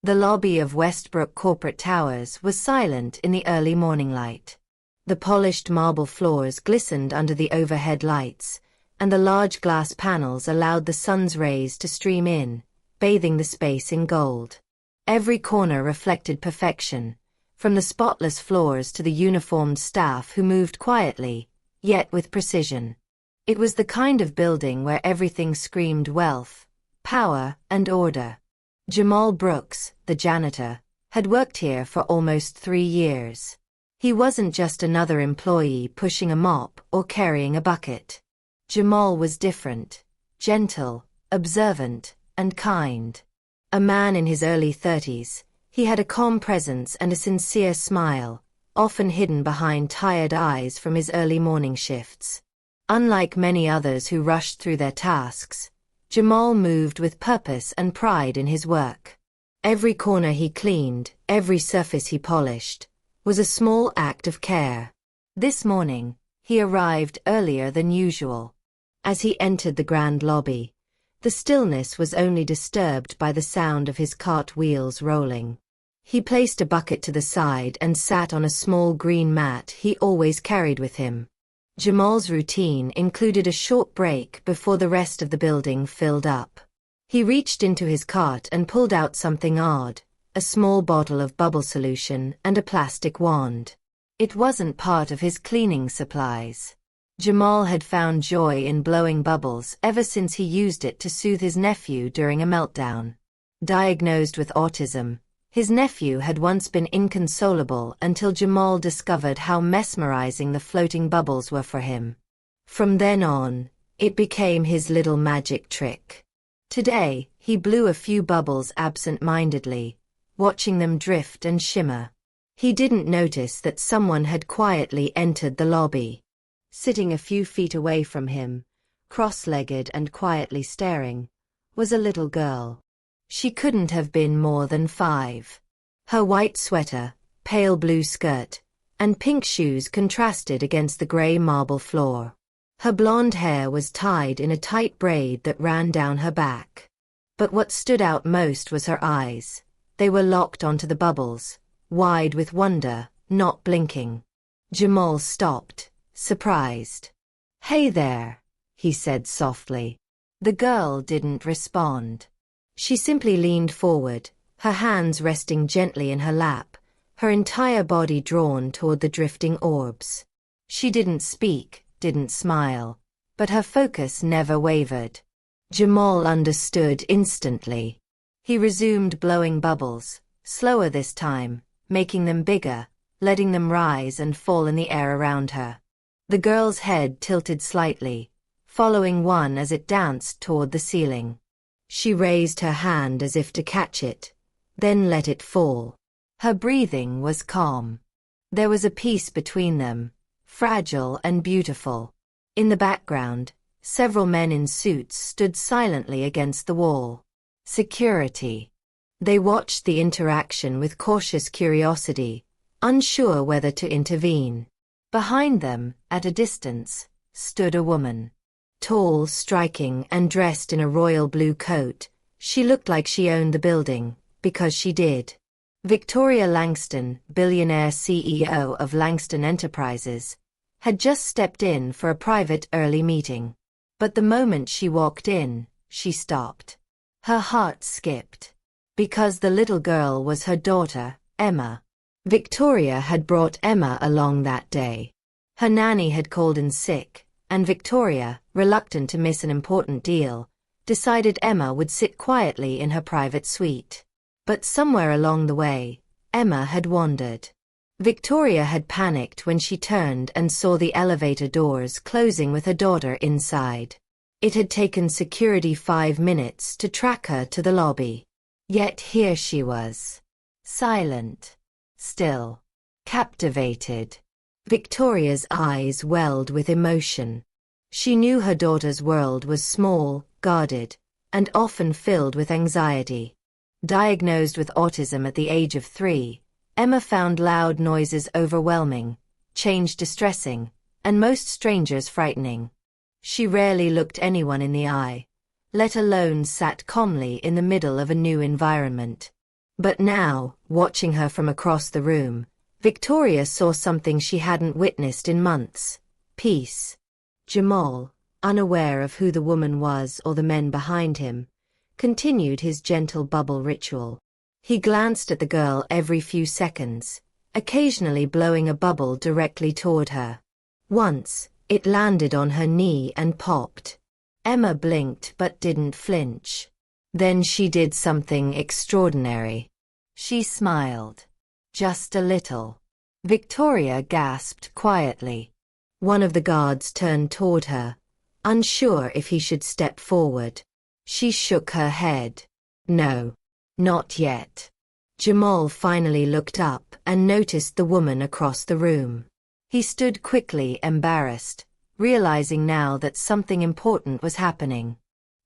The lobby of Westbrook Corporate Towers was silent in the early morning light. The polished marble floors glistened under the overhead lights, and the large glass panels allowed the sun's rays to stream in, bathing the space in gold. Every corner reflected perfection, from the spotless floors to the uniformed staff who moved quietly, yet with precision. It was the kind of building where everything screamed wealth, power, and order. Jamal Brooks, the janitor, had worked here for almost 3 years. He wasn't just another employee pushing a mop or carrying a bucket. Jamal was different, gentle, observant, and kind. A man in his early 30s, he had a calm presence and a sincere smile, often hidden behind tired eyes from his early morning shifts. Unlike many others who rushed through their tasks, Jamal moved with purpose and pride in his work. Every corner he cleaned, every surface he polished, was a small act of care. This morning, he arrived earlier than usual. As he entered the grand lobby, the stillness was only disturbed by the sound of his cart wheels rolling. He placed a bucket to the side and sat on a small green mat he always carried with him. Jamal's routine included a short break before the rest of the building filled up. He reached into his cart and pulled out something odd, a small bottle of bubble solution and a plastic wand. It wasn't part of his cleaning supplies. Jamal had found joy in blowing bubbles ever since he used it to soothe his nephew during a meltdown. Diagnosed with autism, his nephew had once been inconsolable until Jamal discovered how mesmerizing the floating bubbles were for him. From then on, it became his little magic trick. Today, he blew a few bubbles absent-mindedly, watching them drift and shimmer. He didn't notice that someone had quietly entered the lobby. Sitting a few feet away from him, cross-legged and quietly staring, was a little girl. She couldn't have been more than 5. Her white sweater, pale blue skirt, and pink shoes contrasted against the gray marble floor. Her blonde hair was tied in a tight braid that ran down her back. But what stood out most was her eyes. They were locked onto the bubbles, wide with wonder, not blinking. Jamal stopped, surprised. "Hey there," he said softly. The girl didn't respond. She simply leaned forward, her hands resting gently in her lap, her entire body drawn toward the drifting orbs. She didn't speak, didn't smile, but her focus never wavered. Jamal understood instantly. He resumed blowing bubbles, slower this time, making them bigger, letting them rise and fall in the air around her. The girl's head tilted slightly, following one as it danced toward the ceiling. She raised her hand as if to catch it, then let it fall. Her breathing was calm. There was a peace between them, fragile and beautiful. In the background, several men in suits stood silently against the wall. Security. They watched the interaction with cautious curiosity, unsure whether to intervene. Behind them, at a distance, stood a woman. Tall, striking, and dressed in a royal blue coat, she looked like she owned the building, because she did. Victoria Langston, Billionaire CEO of Langston Enterprises, had just stepped in for a private early meeting. But the moment she walked in, she stopped. Her heart skipped. Because the little girl was her daughter, Emma. Victoria had brought Emma along that day. Her nanny had called in sick, and Victoria, reluctant to miss an important deal, decided Emma would sit quietly in her private suite. But somewhere along the way, Emma had wandered. Victoria had panicked when she turned and saw the elevator doors closing with her daughter inside. It had taken security 5 minutes to track her to the lobby. Yet here she was. Silent. Still. Captivated. Victoria's eyes welled with emotion. She knew her daughter's world was small, guarded, and often filled with anxiety. Diagnosed with autism at the age of 3, Emma found loud noises overwhelming, change distressing, and most strangers frightening. She rarely looked anyone in the eye, let alone sat calmly in the middle of a new environment. But now, watching her from across the room, Victoria saw something she hadn't witnessed in months. Peace. Jamal, unaware of who the woman was or the men behind him, continued his gentle bubble ritual. He glanced at the girl every few seconds, occasionally blowing a bubble directly toward her. Once, it landed on her knee and popped. Emma blinked but didn't flinch. Then she did something extraordinary. She smiled. Just a little. Victoria gasped quietly. One of the guards turned toward her, unsure if he should step forward. She shook her head. No. Not yet. Jamal finally looked up and noticed the woman across the room. He stood quickly, embarrassed, realizing now that something important was happening.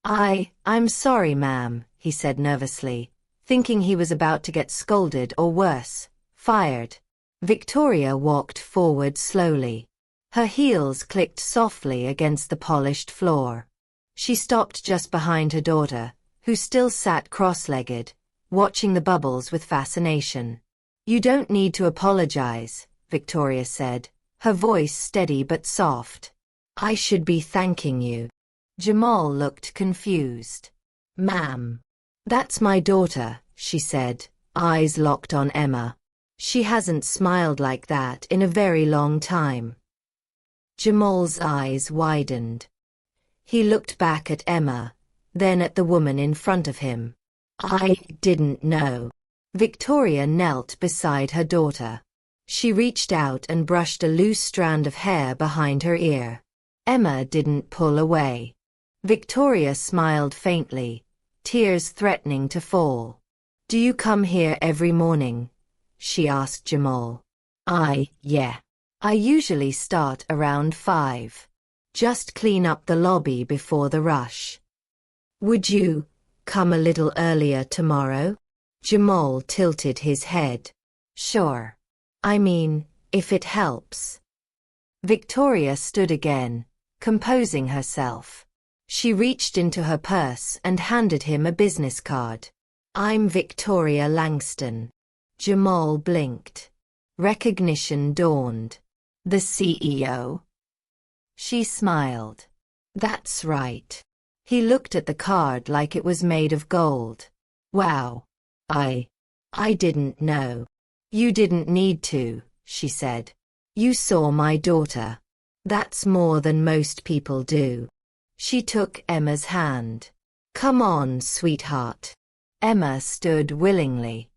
I'm sorry, ma'am, he said nervously, thinking he was about to get scolded or worse, fired. Victoria walked forward slowly. Her heels clicked softly against the polished floor. She stopped just behind her daughter, who still sat cross-legged, watching the bubbles with fascination. You don't need to apologize, Victoria said, her voice steady but soft. I should be thanking you. Jamal looked confused. Ma'am. That's my daughter, she said, eyes locked on Emma. She hasn't smiled like that in a very long time. Jamal's eyes widened. He looked back at Emma, then at the woman in front of him. I didn't know. Victoria knelt beside her daughter. She reached out and brushed a loose strand of hair behind her ear. Emma didn't pull away. Victoria smiled faintly, tears threatening to fall. Do you come here every morning? She asked Jamal. Yeah. I usually start around 5. Just clean up the lobby before the rush. Would you come a little earlier tomorrow? Jamal tilted his head. Sure. I mean, if it helps. Victoria stood again, composing herself. She reached into her purse and handed him a business card. I'm Victoria Langston. Jamal blinked. Recognition dawned. The CEO? She smiled. That's right. He looked at the card like it was made of gold. Wow. I didn't know. You didn't need to, she said. You saw my daughter. That's more than most people do. She took Emma's hand. Come on, sweetheart. Emma stood willingly,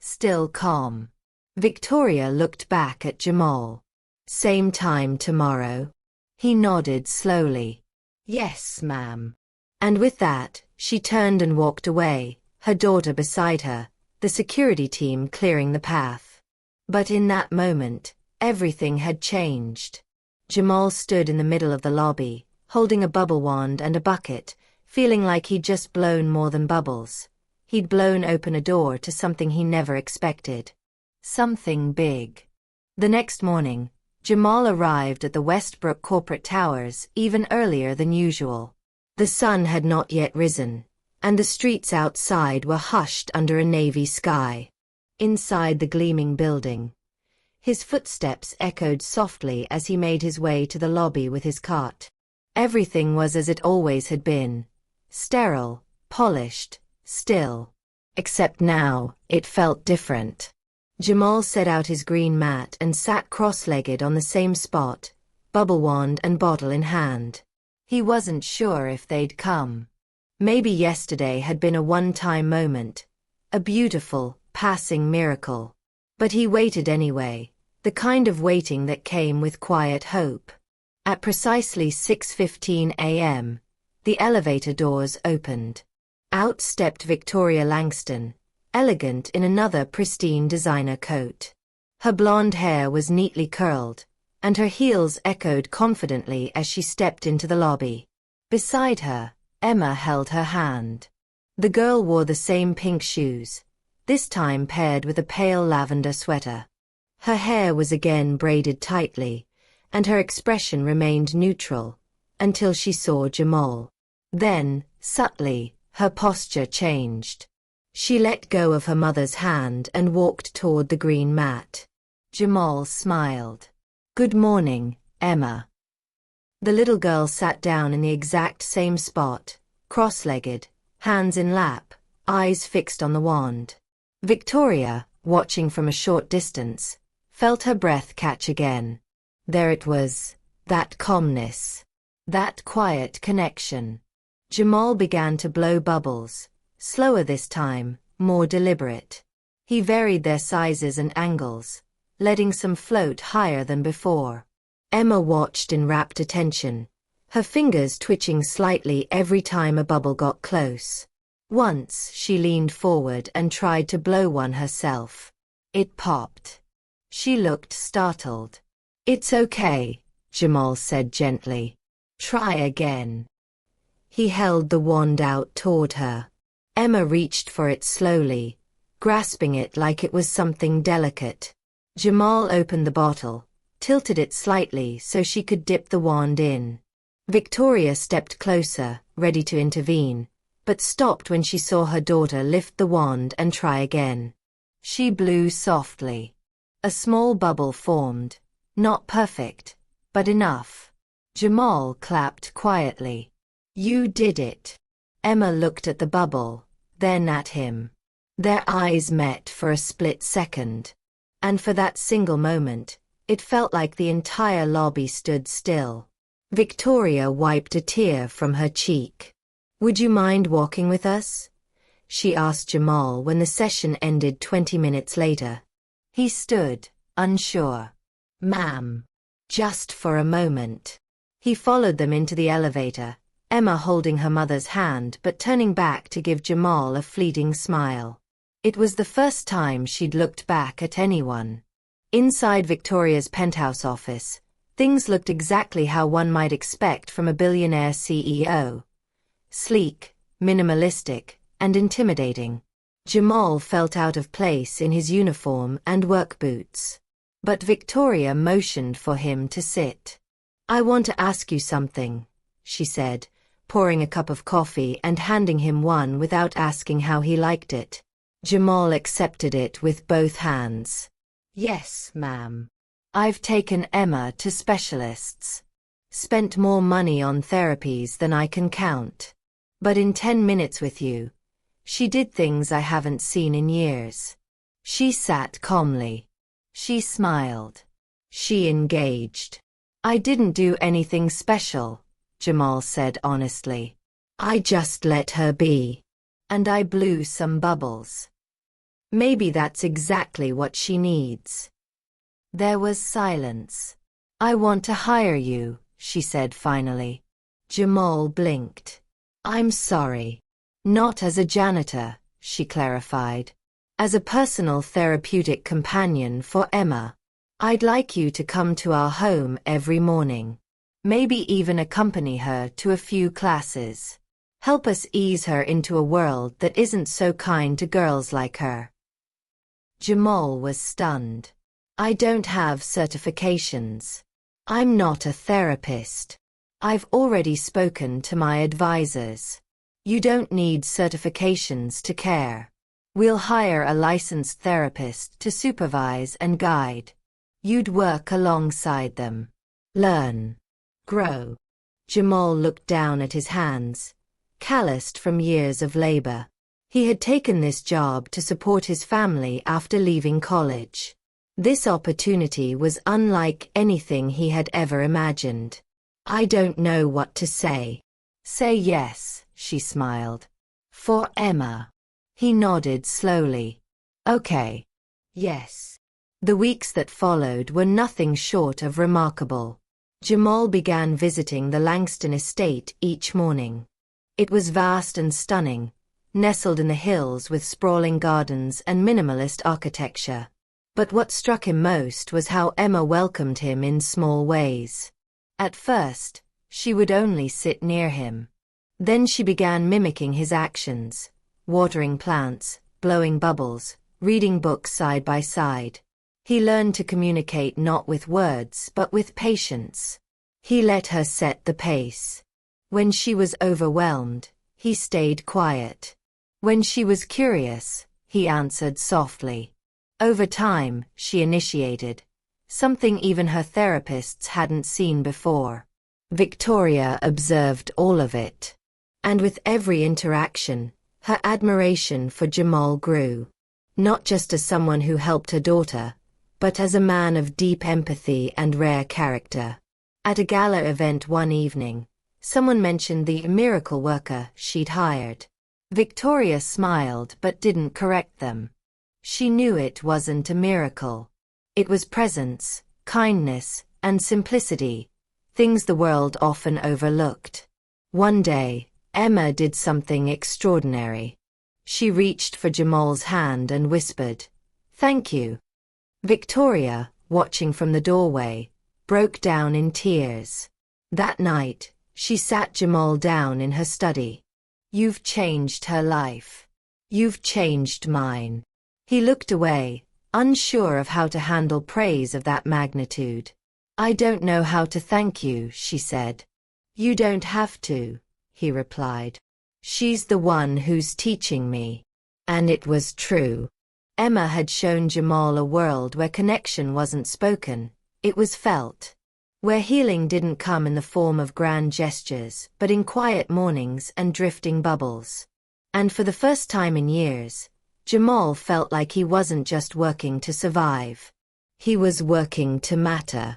still calm. Victoria looked back at Jamal. Same time tomorrow? He nodded slowly. Yes, ma'am. And with that, she turned and walked away, her daughter beside her, the security team clearing the path. But in that moment, everything had changed. Jamal stood in the middle of the lobby, holding a bubble wand and a bucket, feeling like he'd just blown more than bubbles. He'd blown open a door to something he never expected. Something big. The next morning, Jamal arrived at the Westbrook corporate towers even earlier than usual. The sun had not yet risen, and the streets outside were hushed under a navy sky. Inside the gleaming building, his footsteps echoed softly as he made his way to the lobby with his cart. Everything was as it always had been. Sterile, polished, still. Except now, it felt different. Jamal set out his green mat and sat cross-legged on the same spot, bubble wand and bottle in hand. He wasn't sure if they'd come. Maybe yesterday had been a one-time moment, a beautiful, passing miracle. But he waited anyway, the kind of waiting that came with quiet hope. At precisely 6:15 a.m., the elevator doors opened. Out stepped Victoria Langston, elegant in another pristine designer coat. Her blonde hair was neatly curled, and her heels echoed confidently as she stepped into the lobby. Beside her, Emma held her hand. The girl wore the same pink shoes, this time paired with a pale lavender sweater. Her hair was again braided tightly, and her expression remained neutral, until she saw Jamal. Then, subtly, her posture changed. She let go of her mother's hand and walked toward the green mat. Jamal smiled. "Good morning, Emma." The little girl sat down in the exact same spot, cross-legged, hands in lap, eyes fixed on the wand. Victoria, watching from a short distance, felt her breath catch again. There it was, that calmness, that quiet connection. Jamal began to blow bubbles, slower this time, more deliberate. He varied their sizes and angles, letting some float higher than before. Emma watched in rapt attention, her fingers twitching slightly every time a bubble got close. Once she leaned forward and tried to blow one herself. It popped. She looked startled. "It's okay," Jamal said gently. "Try again." He held the wand out toward her. Emma reached for it slowly, grasping it like it was something delicate. Jamal opened the bottle, tilted it slightly so she could dip the wand in. Victoria stepped closer, ready to intervene, but stopped when she saw her daughter lift the wand and try again. She blew softly. A small bubble formed, not perfect, but enough. Jamal clapped quietly. "You did it." Emma looked at the bubble, then at him. Their eyes met for a split second. And for that single moment, it felt like the entire lobby stood still. Victoria wiped a tear from her cheek. "Would you mind walking with us?" she asked Jamal when the session ended 20 minutes later. He stood, unsure. "Ma'am." "Just for a moment." He followed them into the elevator, Emma holding her mother's hand but turning back to give Jamal a fleeting smile. It was the first time she'd looked back at anyone. Inside Victoria's penthouse office, things looked exactly how one might expect from a billionaire CEO. Sleek, minimalistic, and intimidating. Jamal felt out of place in his uniform and work boots. But Victoria motioned for him to sit. "I want to ask you something," she said, pouring a cup of coffee and handing him one without asking how he liked it. Jamal accepted it with both hands. "Yes, ma'am. I've taken Emma to specialists. Spent more money on therapies than I can count. But in 10 minutes with you, she did things I haven't seen in years." She sat calmly. She smiled. She engaged. "I didn't do anything special," Jamal said honestly. "I just let her be. And I blew some bubbles. Maybe that's exactly what she needs." There was silence. "I want to hire you," she said finally. Jamal blinked. "I'm sorry. Not as a janitor," she clarified. "As a personal therapeutic companion for Emma. I'd like you to come to our home every morning. Maybe even accompany her to a few classes. Help us ease her into a world that isn't so kind to girls like her." Jamal was stunned. "I don't have certifications. I'm not a therapist. I've already spoken to my advisors. You don't need certifications to care. We'll hire a licensed therapist to supervise and guide. You'd work alongside them. Learn. Grow." Jamal looked down at his hands, calloused from years of labor. He had taken this job to support his family after leaving college. This opportunity was unlike anything he had ever imagined. "I don't know what to say." "Say yes," she smiled. "For Emma." He nodded slowly. "Okay. Yes." The weeks that followed were nothing short of remarkable. Jamal began visiting the Langston estate each morning. It was vast and stunning, nestled in the hills with sprawling gardens and minimalist architecture. But what struck him most was how Emma welcomed him in small ways. At first, she would only sit near him. Then she began mimicking his actions, watering plants, blowing bubbles, reading books side by side. He learned to communicate not with words but with patience. He let her set the pace. When she was overwhelmed, he stayed quiet. When she was curious, he answered softly. Over time, she initiated, something even her therapists hadn't seen before. Victoria observed all of it. And with every interaction, her admiration for Jamal grew. Not just as someone who helped her daughter, but as a man of deep empathy and rare character. At a gala event one evening, someone mentioned the miracle worker she'd hired. Victoria smiled but didn't correct them. She knew it wasn't a miracle. It was presence, kindness, and simplicity, things the world often overlooked. One day, Emma did something extraordinary. She reached for Jamal's hand and whispered, "Thank you." Victoria, watching from the doorway, broke down in tears. That night, she sat Jamal down in her study. "You've changed her life. You've changed mine." He looked away, unsure of how to handle praise of that magnitude. "I don't know how to thank you," she said. "You don't have to," he replied. "She's the one who's teaching me." And it was true. Emma had shown Jamal a world where connection wasn't spoken, it was felt. Where healing didn't come in the form of grand gestures, but in quiet mornings and drifting bubbles. And for the first time in years, Jamal felt like he wasn't just working to survive. He was working to matter.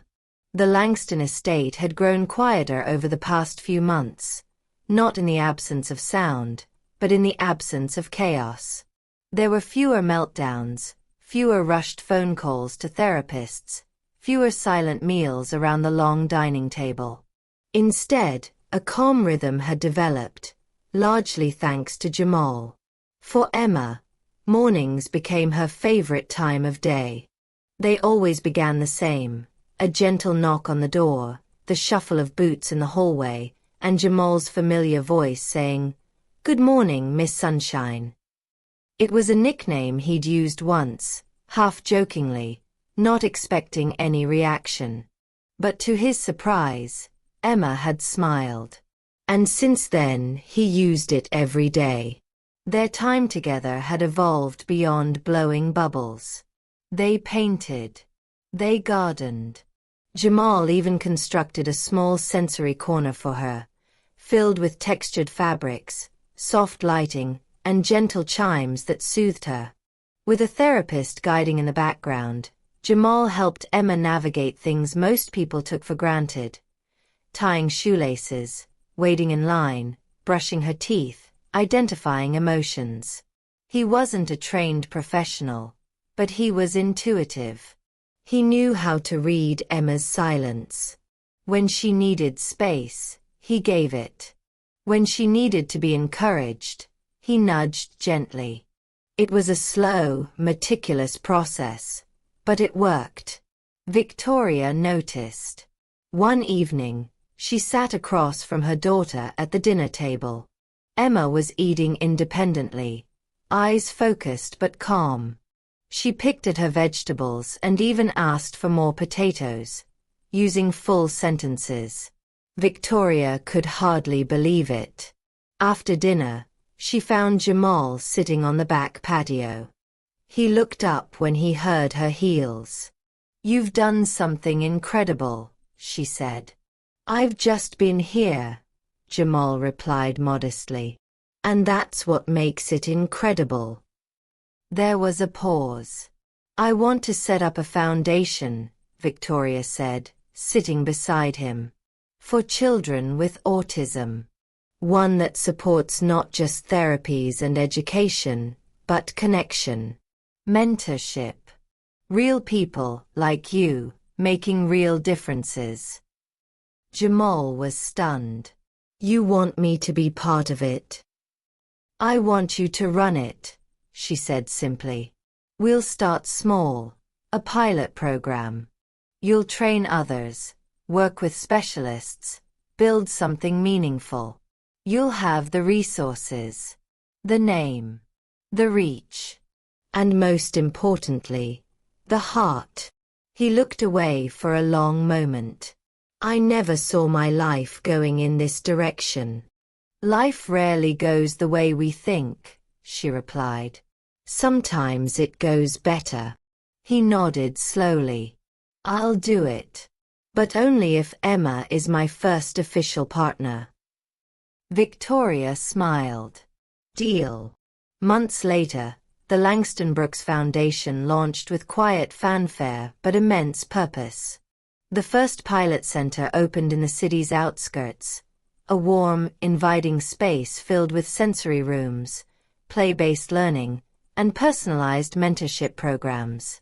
The Langston estate had grown quieter over the past few months, not in the absence of sound, but in the absence of chaos. There were fewer meltdowns, fewer rushed phone calls to therapists, fewer silent meals around the long dining table. Instead, a calm rhythm had developed, largely thanks to Jamal. For Emma, mornings became her favorite time of day. They always began the same, a gentle knock on the door, the shuffle of boots in the hallway, and Jamal's familiar voice saying, "Good morning, Miss Sunshine." It was a nickname he'd used once, half-jokingly, not expecting any reaction. But to his surprise, Emma had smiled. And since then, he used it every day. Their time together had evolved beyond blowing bubbles. They painted. They gardened. Jamal even constructed a small sensory corner for her, filled with textured fabrics, soft lighting, and gentle chimes that soothed her. With a therapist guiding in the background, Jamal helped Emma navigate things most people took for granted. Tying shoelaces, waiting in line, brushing her teeth, identifying emotions. He wasn't a trained professional, but he was intuitive. He knew how to read Emma's silence. When she needed space, he gave it. When she needed to be encouraged, he nudged gently. It was a slow, meticulous process, but it worked. Victoria noticed. One evening, she sat across from her daughter at the dinner table. Emma was eating independently, eyes focused but calm. She picked at her vegetables and even asked for more potatoes, using full sentences. Victoria could hardly believe it. After dinner, she found Jamal sitting on the back patio. He looked up when he heard her heels. "You've done something incredible," she said. "I've just been here," Jamal replied modestly. "And that's what makes it incredible." There was a pause. "I want to set up a foundation," Victoria said, sitting beside him, "for children with autism. One that supports not just therapies and education, but connection, mentorship. Real people like you, making real differences." Jamal was stunned. "You want me to be part of it?" "I want you to run it," she said simply. "We'll start small, a pilot program. You'll train others, work with specialists, build something meaningful. You'll have the resources, the name, the reach, and most importantly, the heart." He looked away for a long moment. "I never saw my life going in this direction." "Life rarely goes the way we think," she replied. Sometimes it goes better. He nodded slowly. I'll do it. But only if Emma is my first official partner. Victoria smiled. Deal. Months later, the Langston Brooks Foundation launched with quiet fanfare but immense purpose. The first pilot center opened in the city's outskirts, a warm, inviting space filled with sensory rooms, play-based learning, and personalized mentorship programs.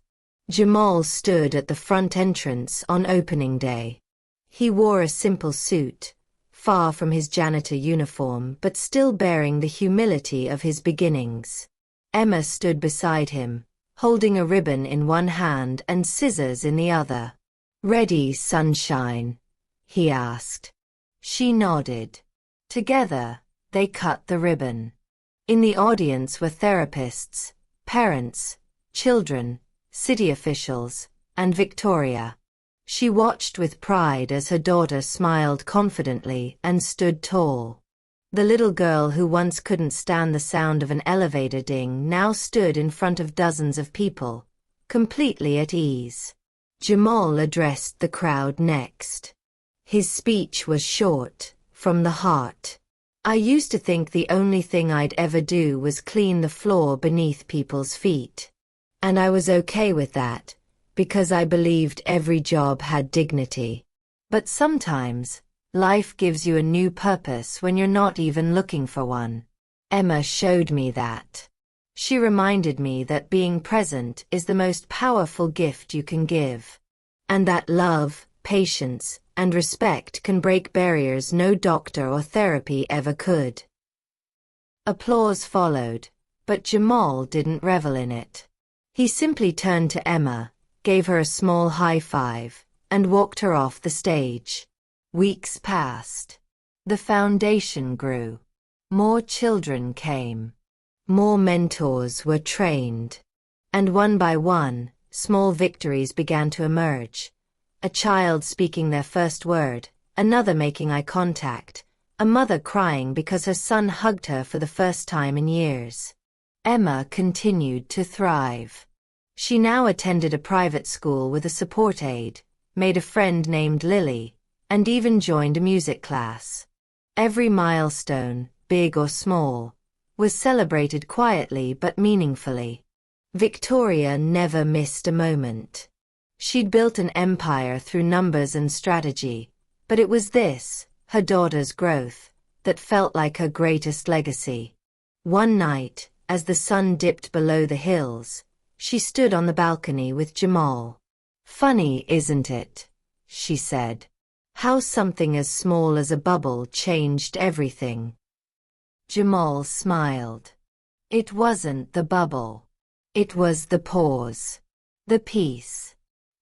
Jamal stood at the front entrance on opening day. He wore a simple suit, far from his janitor uniform but still bearing the humility of his beginnings. Emma stood beside him, holding a ribbon in one hand and scissors in the other. Ready, sunshine? He asked. She nodded. Together, they cut the ribbon. In the audience were therapists, parents, children, city officials, and Victoria. She watched with pride as her daughter smiled confidently and stood tall. The little girl who once couldn't stand the sound of an elevator ding now stood in front of dozens of people, completely at ease. Jamal addressed the crowd next. His speech was short, from the heart. I used to think the only thing I'd ever do was clean the floor beneath people's feet. And I was okay with that, because I believed every job had dignity. But sometimes, life gives you a new purpose when you're not even looking for one. Emma showed me that. She reminded me that being present is the most powerful gift you can give. And that love, patience, and respect can break barriers no doctor or therapy ever could. Applause followed, but Jamal didn't revel in it. He simply turned to Emma, gave her a small high five, and walked her off the stage. Weeks passed. The foundation grew. More children came. More mentors were trained. And one by one, small victories began to emerge. A child speaking their first word, another making eye contact, a mother crying because her son hugged her for the first time in years. Emma continued to thrive. She now attended a private school with a support aide, made a friend named Lily, and even joined a music class. Every milestone, big or small, was celebrated quietly but meaningfully. Victoria never missed a moment. She'd built an empire through numbers and strategy, but it was this, her daughter's growth, that felt like her greatest legacy. One night, as the sun dipped below the hills, she stood on the balcony with Jamal. Funny, isn't it? She said. How something as small as a bubble changed everything. Jamal smiled. It wasn't the bubble. It was the pause. The peace.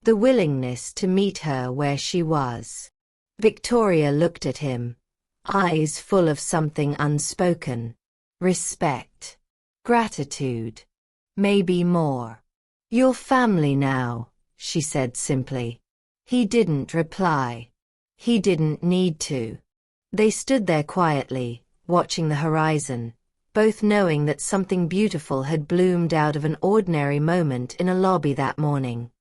The willingness to meet her where she was. Victoria looked at him, eyes full of something unspoken. Respect. Gratitude. Maybe more. Your family now, she said simply. He didn't reply. He didn't need to. They stood there quietly, watching the horizon, both knowing that something beautiful had bloomed out of an ordinary moment in a lobby that morning.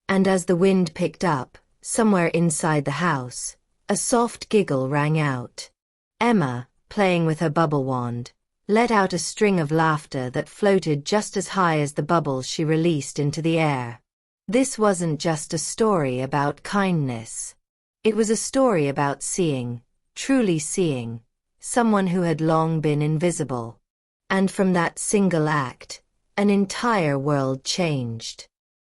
And as the wind picked up, somewhere inside the house, a soft giggle rang out. Emma, playing with her bubble wand, let out a string of laughter that floated just as high as the bubbles she released into the air. This wasn't just a story about kindness. It was a story about seeing, truly seeing, someone who had long been invisible. And from that single act, an entire world changed.